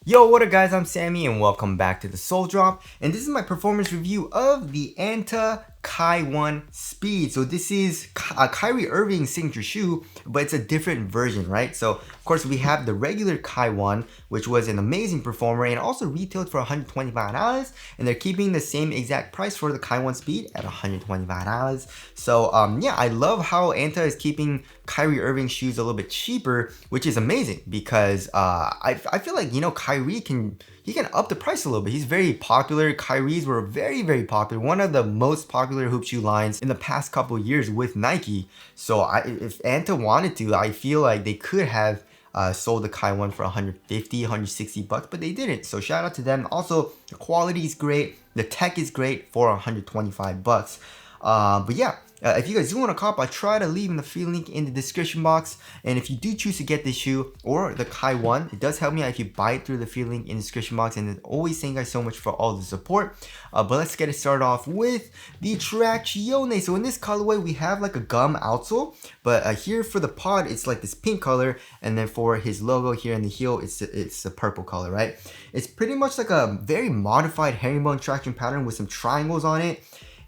Yo, what up guys, I'm Sammy and welcome back to the Soul Drop, and this is my performance review of the Anta Kai 1 Speed. So this is Kyrie Irving's signature shoe, but it's a different version, right? So of course we have the regular Kai 1, which was an amazing performer and also retailed for $125, and they're keeping the same exact price for the Kai 1 Speed at $125. So yeah, I love how Anta is keeping Kyrie Irving shoes a little bit cheaper, which is amazing because I feel like, you know, Kyrie can up the price a little bit. He's very popular. Kyrie's were very popular. One of the most popular hoop shoe lines in the past couple of years with Nike. So if Anta wanted to, I feel like they could have sold the Kai 1 for 150, 160 bucks, but they didn't. So shout out to them. Also, the quality is great. The tech is great for 125 bucks. But yeah, if you guys do want to cop, I try to leave in the free link in the description box. And if you do choose to get this shoe or the Kai 1, it does help me out if you buy it through the free link in the description box. And always thank you guys so much for all the support. But let's get it started off with the Trazione. So in this colorway, we have like a gum outsole, but here for the pod, it's like this pink color, and then for his logo here in the heel, it's a purple color, right? It's pretty much like a very modified herringbone traction pattern with some triangles on it.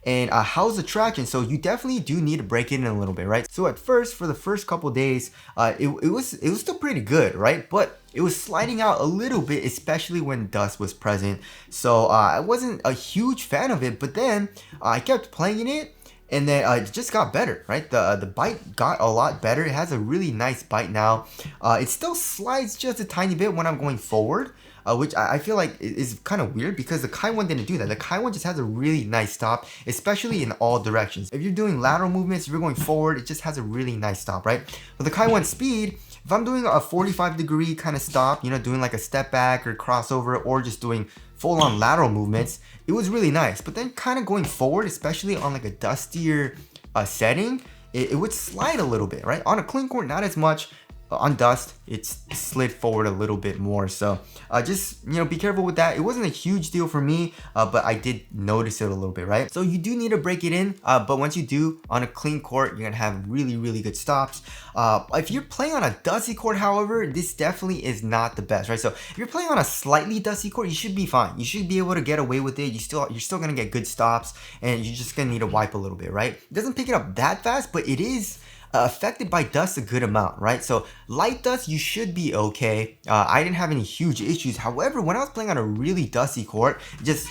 And how's the traction? So you definitely do need to break it in a little bit, right? So at first, for the first couple days, it was still pretty good, right? But it was sliding out a little bit, especially when dust was present. So I wasn't a huge fan of it, but then I kept playing it, and then it just got better, right? The bite got a lot better. It has a really nice bite now. It still slides just a tiny bit when I'm going forward, which I feel like is kind of weird because the Kai 1 didn't do that. The Kai 1 just has a really nice stop, especially in all directions. If you're doing lateral movements, if you're going forward, it just has a really nice stop, right? But the Kai 1 Speed, if I'm doing a 45-degree kind of stop, you know, doing like a step back or crossover, or just doing full-on lateral movements, it was really nice. But then kind of going forward, especially on like a dustier setting, it would slide a little bit, right? On a clean court, not as much. On dust, it's slid forward a little bit more. So just, you know, be careful with that. It wasn't a huge deal for me, but I did notice it a little bit, right? So you do need to break it in, but once you do, on a clean court, you're gonna have really good stops. If you're playing on a dusty court, however, this definitely is not the best, right? So if you're playing on a slightly dusty court, you should be fine. You should be able to get away with it. You're still gonna get good stops, and you're just gonna need to wipe a little bit, right? It doesn't pick it up that fast, but it is affected by dust a good amount, right? So light dust, you should be okay. I didn't have any huge issues. However, when I was playing on a really dusty court, it just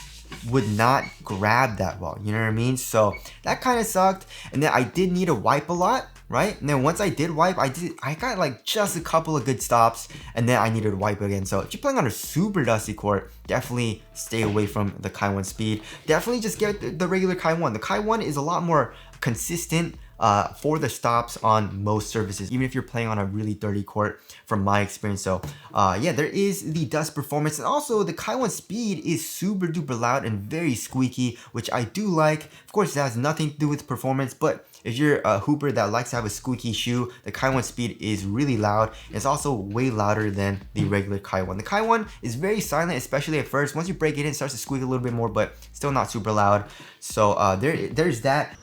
would not grab that well, you know what I mean? So that kind of sucked. And then I did need to wipe a lot, right? And then once I did wipe, I got like just a couple of good stops, and then I needed to wipe again. So if you're playing on a super dusty court, definitely stay away from the Kai 1 Speed. Definitely just get the regular Kai 1. The Kai 1 is a lot more consistent for the stops on most surfaces, even if you're playing on a really dirty court, from my experience. So yeah, there is the dust performance, and also the Kai 1 Speed is super duper loud and very squeaky, which I do like. Of course, it has nothing to do with performance, but if you're a hooper that likes to have a squeaky shoe, the Kai 1 Speed is really loud. It's also way louder than the regular Kai 1. The Kai 1 is very silent, especially at first. Once you break it in, it starts to squeak a little bit more, but still not super loud. So there's that.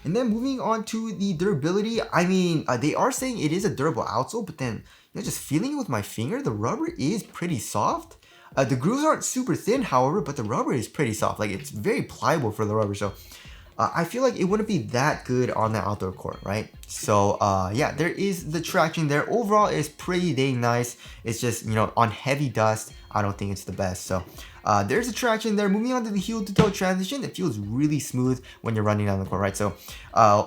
And then moving on to the durability, I mean, they are saying it is a durable outsole, but then, you know, just feeling it with my finger, the rubber is pretty soft. The grooves aren't super thin, however, but the rubber is pretty soft. Like, it's very pliable for the rubber, so I feel like it wouldn't be that good on the outdoor court, right? So yeah, there is the traction there. Overall, it's pretty dang nice. It's just, you know, on heavy dust, I don't think it's the best. So there's a traction there. Moving on to the heel to toe transition, it feels really smooth when you're running down the court, right? So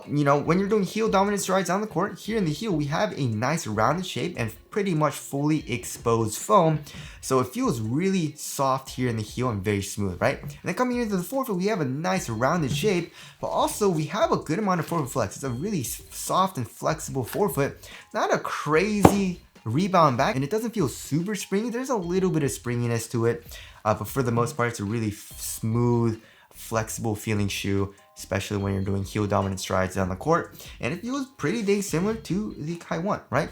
you know, when you're doing heel dominant strides down the court, here in the heel, we have a nice rounded shape and pretty much fully exposed foam. So it feels really soft here in the heel and very smooth, right? And then coming into the forefoot, we have a nice rounded shape, but also we have a good amount of forefoot flex. It's a really soft and flexible forefoot, not a crazy rebound back, and it doesn't feel super springy. There's a little bit of springiness to it, but for the most part, it's a really smooth, flexible feeling shoe, especially when you're doing heel dominant strides down the court. And it feels pretty dang similar to the Kai 1, right?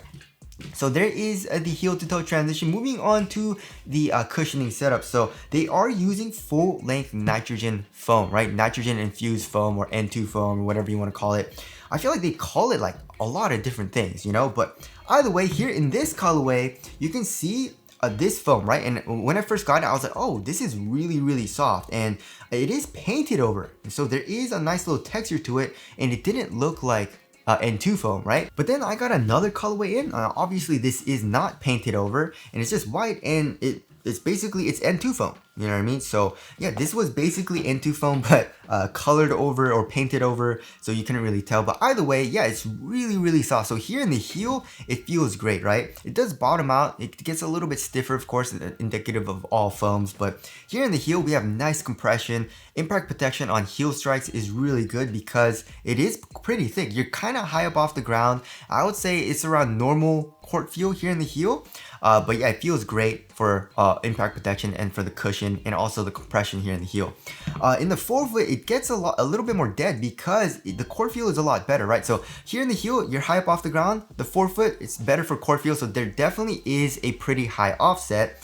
So there is the heel to toe transition. Moving on to the cushioning setup. So they are using full length nitrogen foam, right? Nitrogen infused foam, or N2 foam, or whatever you want to call it. I feel like they call it like a lot of different things, you know. But either way, here in this colorway, you can see this foam, right? And when I first got it, I was like, oh, this is really, really soft, and it is painted over. So there is a nice little texture to it, and it didn't look like N2 foam, right? But then I got another colorway in. Obviously, this is not painted over, and it's just white, and it's basically, it's N2 foam. You know what I mean? So yeah, this was basically N2 foam, but colored over or painted over, so you couldn't really tell. But either way, yeah, it's really, really soft. So here in the heel, it feels great, right? It does bottom out. It gets a little bit stiffer, of course, indicative of all foams. But here in the heel, we have nice compression. Impact protection on heel strikes is really good because it is pretty thick. You're kind of high up off the ground. I would say it's around normal court feel here in the heel. But yeah, it feels great for impact protection and for the cushion and also the compression here in the heel. In the forefoot, it gets a little bit more dead because the court feel is a lot better, right? So here in the heel, you're high up off the ground. The forefoot, it's better for court feel, so there definitely is a pretty high offset.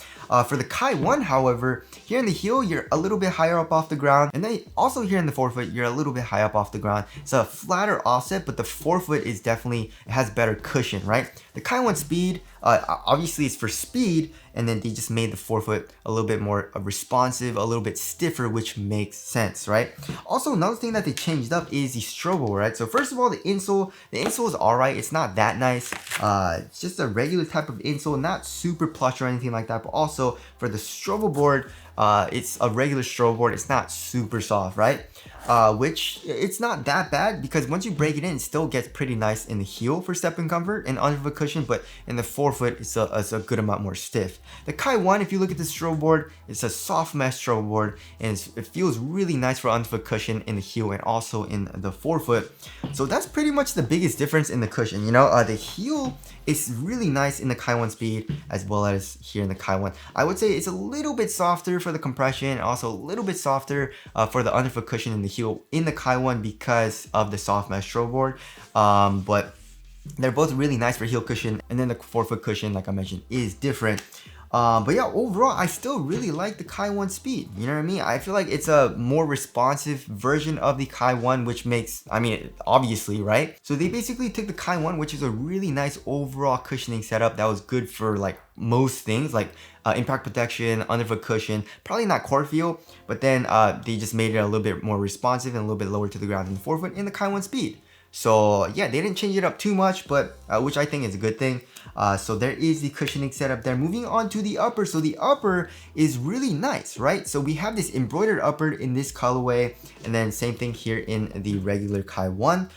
For the Kai 1, however, here in the heel, you're a little bit higher up off the ground. And then also here in the forefoot, you're a little bit high up off the ground. It's a flatter offset, but the forefoot is definitely, it has better cushion, right? The Kai 1 speed, obviously it's for speed, and then they just made the forefoot a little bit more responsive, a little bit stiffer, which makes sense, right? Also, another thing that they changed up is the strobo, right? So first of all, the insole is alright. It's not that nice. It's just a regular type of insole, not super plush or anything like that. But also for the strobo board, it's a regular strobo board. It's not super soft, right? Which it's not that bad because once you break it in, it still gets pretty nice in the heel for step and comfort and under the cushion, but in the forefoot, it's a good amount more stiff. The Kai 1, if you look at the strobo board, it's a soft mesh strobo board, and it feels really nice for underfoot cushion in the heel and also in the forefoot. So that's pretty much the biggest difference in the cushion. You know, the heel is really nice in the Kai 1 speed as well as here in the Kai 1. I would say it's a little bit softer for the compression, and also a little bit softer for the underfoot cushion in the heel in the Kai 1 because of the soft mesh strobo board. But they're both really nice for heel cushion, and then the forefoot cushion, like I mentioned, is different. But yeah, overall, I still really like the Kai 1 speed. You know what I mean? I feel like it's a more responsive version of the Kai 1, which makes, I mean, obviously, right? So they basically took the Kai 1, which is a really nice overall cushioning setup that was good for like most things, like impact protection, underfoot cushion, probably not court feel, but then they just made it a little bit more responsive and a little bit lower to the ground in the forefoot in the Kai 1 speed. So yeah, they didn't change it up too much, but which I think is a good thing. So there is the cushioning setup there. Moving on to the upper. So the upper is really nice, right? So we have this embroidered upper in this colorway, and then same thing here in the regular Kai 1.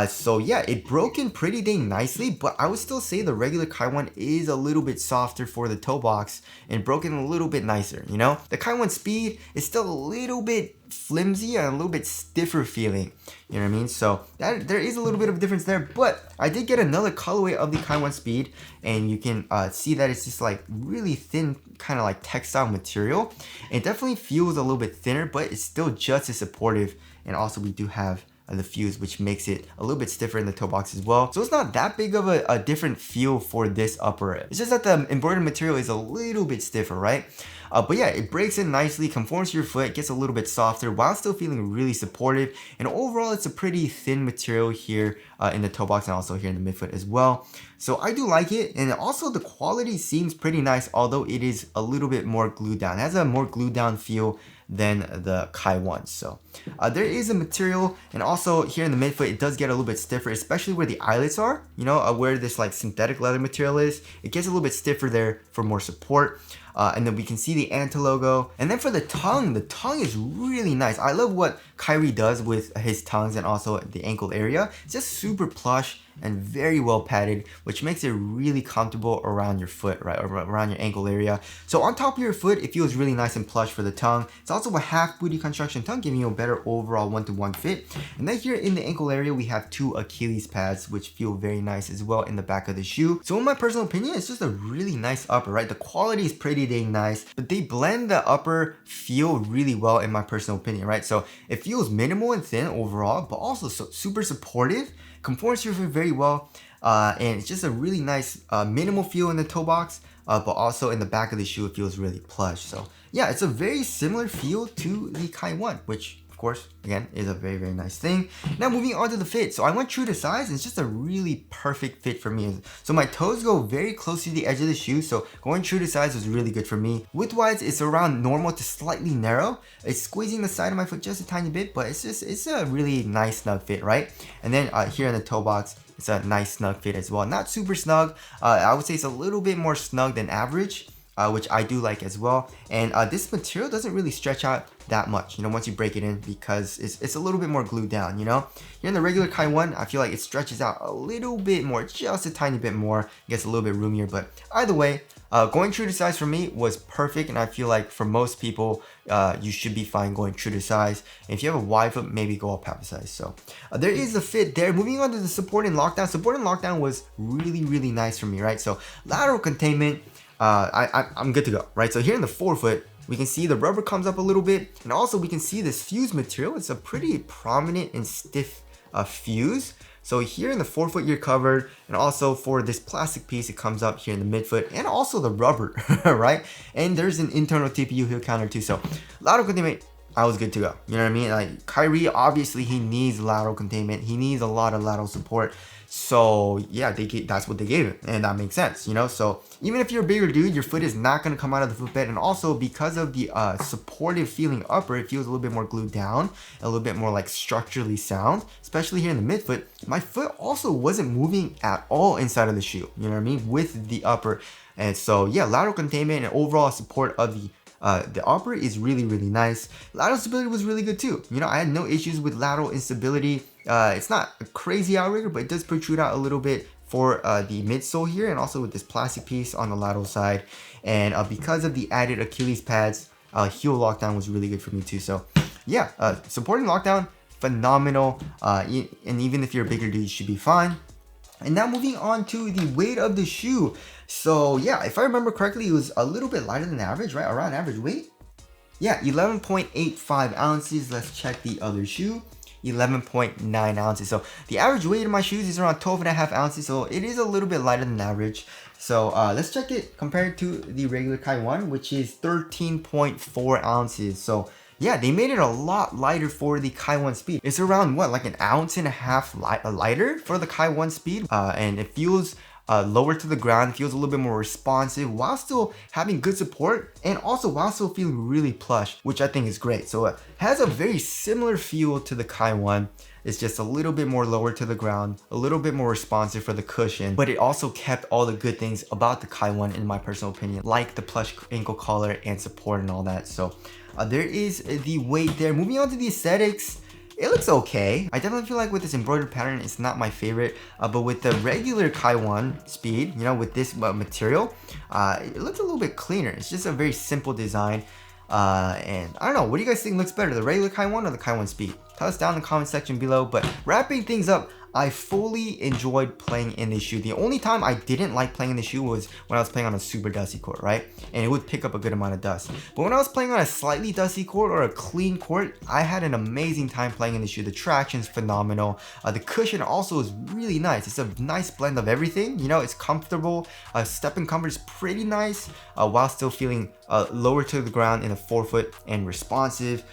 So yeah, it broke in pretty dang nicely, but I would still say the regular Kai 1 is a little bit softer for the toe box and broken a little bit nicer, you know? The Kai 1 speed is still a little bit flimsy and a little bit stiffer feeling, you know what I mean? So that there is a little bit of a difference there, but I did get another colorway of the Kai 1 speed, and you can see that it's just like really thin, kind of like textile material. It definitely feels a little bit thinner, but it's still just as supportive, and also we do have the fuse, which makes it a little bit stiffer in the toe box as well. So it's not that big of a different feel for this upper. It's just that the embroidered material is a little bit stiffer, right? But yeah, it breaks in nicely, conforms to your foot, gets a little bit softer while still feeling really supportive. And overall, it's a pretty thin material here in the toe box and also here in the midfoot as well. So I do like it, and also the quality seems pretty nice, although it is a little bit more glued down. It has a more glued down feel than the Kai 1. So there is a material, and also here in the midfoot, it does get a little bit stiffer, especially where the eyelets are, you know, where this like synthetic leather material is. It gets a little bit stiffer there for more support. And then we can see the Anta logo. And then for the tongue is really nice. I love what Kyrie does with his tongues and also the ankle area. It's just super plush and very well padded, which makes it really comfortable around your foot, right, or around your ankle area. So on top of your foot, it feels really nice and plush for the tongue. It's also a half booty construction tongue, giving you a better overall one-to-one fit. And then here in the ankle area, we have two Achilles pads, which feel very nice as well in the back of the shoe. So in my personal opinion, it's just a really nice upper, right? The quality is pretty dang nice, but they blend the upper feel really well in my personal opinion, right? So it feels minimal and thin overall, but also super supportive, conforms to your foot very well, and it's just a really nice minimal feel in the toe box, but also in the back of the shoe, it feels really plush. So yeah, it's a very similar feel to the Kai 1, which of course, again, is a very, very nice thing. Now moving on to the fit. So I went true to size, and it's just a really perfect fit for me. So my toes go very close to the edge of the shoe, so going true to size was really good for me. Width-wise, it's around normal to slightly narrow. It's squeezing the side of my foot just a tiny bit, but it's a really nice snug fit, right? And then here in the toe box, it's a nice snug fit as well. Not super snug. I would say it's a little bit more snug than average. Which I do like as well. And this material doesn't really stretch out that much, you know, once you break it in, because it's a little bit more glued down, you know. Here in the regular Kai 1, I feel like it stretches out a little bit more, just a tiny bit more. It gets a little bit roomier, but either way, going true to size for me was perfect, and I feel like for most people, you should be fine going true to size. And if you have a wide foot, maybe go up half a size. So there is a fit there. Moving on to the support and lockdown. Support and lockdown was really, really nice for me, right? So lateral containment, I'm good to go, right? So here in the forefoot, we can see the rubber comes up a little bit, and also we can see this fuse material. It's a pretty prominent and stiff fuse. So here in the forefoot, you're covered, and also for this plastic piece, it comes up here in the midfoot, and also the rubber, right? And there's an internal TPU heel counter too. So lateral containment, I was good to go. You know what I mean? Like Kyrie, obviously he needs lateral containment. He needs a lot of lateral support. So yeah, that's what they gave him, and that makes sense, you know. So even if you're a bigger dude, your foot is not going to come out of the footbed, and also because of the supportive feeling upper, it feels a little bit more glued down, a little bit more like structurally sound, especially here in the midfoot. My foot also wasn't moving at all inside of the shoe, you know what I mean, with the upper. And so yeah, lateral containment and overall support of the upper is really, really nice. Lateral stability was really good too. You know, I had no issues with lateral instability. It's not a crazy outrigger, but it does protrude out a little bit for the midsole here, and also with this plastic piece on the lateral side. And because of the added Achilles pads, heel lockdown was really good for me too. So yeah, supporting lockdown, phenomenal. And even if you're a bigger dude, you should be fine. And now moving on to the weight of the shoe. So yeah, if I remember correctly, it was a little bit lighter than average, right? Around average weight. Yeah, 11.85 ounces. Let's check the other shoe. 11.9 ounces. So the average weight of my shoes is around 12.5 ounces. So it is a little bit lighter than average. So let's check it compared to the regular Kai 1, which is 13.4 ounces. So yeah, they made it a lot lighter for the Kai 1 speed. It's around what, like an ounce and a half lighter for the Kai 1 speed. And it feels lower to the ground, feels a little bit more responsive while still having good support, and also while still feeling really plush, which I think is great. So it has a very similar feel to the Kai 1. It's just a little bit more lower to the ground, a little bit more responsive for the cushion, but it also kept all the good things about the Kai 1 in my personal opinion, like the plush ankle collar and support and all that. So there is the weight there. Moving on to the aesthetics, it looks okay. I definitely feel like with this embroidered pattern, it's not my favorite, but with the regular Kai 1 speed, you know, with this material, it looks a little bit cleaner. It's just a very simple design. And I don't know, what do you guys think looks better, the regular Kai 1 or the Kai 1 speed? Tell us down in the comment section below. But wrapping things up, I fully enjoyed playing in this shoe. The only time I didn't like playing in the shoe was when I was playing on a super dusty court, right? And it would pick up a good amount of dust. But when I was playing on a slightly dusty court or a clean court, I had an amazing time playing in the shoe. The traction's phenomenal. The cushion also is really nice. It's a nice blend of everything. You know, it's comfortable. Step and comfort is pretty nice, while still feeling lower to the ground in the forefoot and responsive.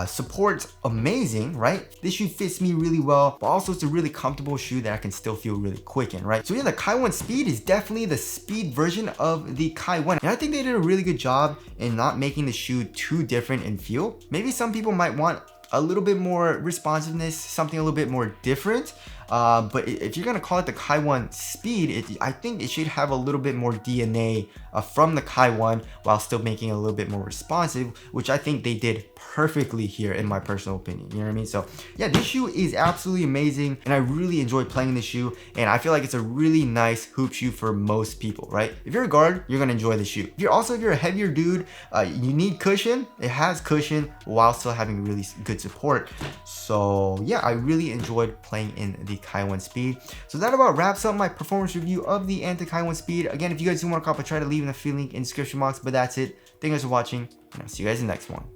Support's amazing, right? This shoe fits me really well, but also it's a really comfortable shoe that I can still feel really quick in, right? So yeah, the Kai 1 speed is definitely the speed version of the Kai 1. And I think they did a really good job in not making the shoe too different in feel. Maybe some people might want a little bit more responsiveness, something a little bit more different. But if you're gonna call it the Kai 1 speed, I think it should have a little bit more DNA from the Kai 1 while still making it a little bit more responsive, which I think they did perfectly here in my personal opinion. You know what I mean? So yeah, this shoe is absolutely amazing, and I really enjoyed playing this shoe, and I feel like it's a really nice hoop shoe for most people, right? If you're a guard, you're gonna enjoy the shoe. If you're a heavier dude, you need cushion. It has cushion while still having really good support. So yeah, I really enjoyed playing in the Kai 1 speed. So that about wraps up my performance review of the Anta Kai 1 speed. Again, if you guys do want to cop, I try to leave in the link in the description box, but that's it. Thank you guys for watching, and I'll see you guys in the next one.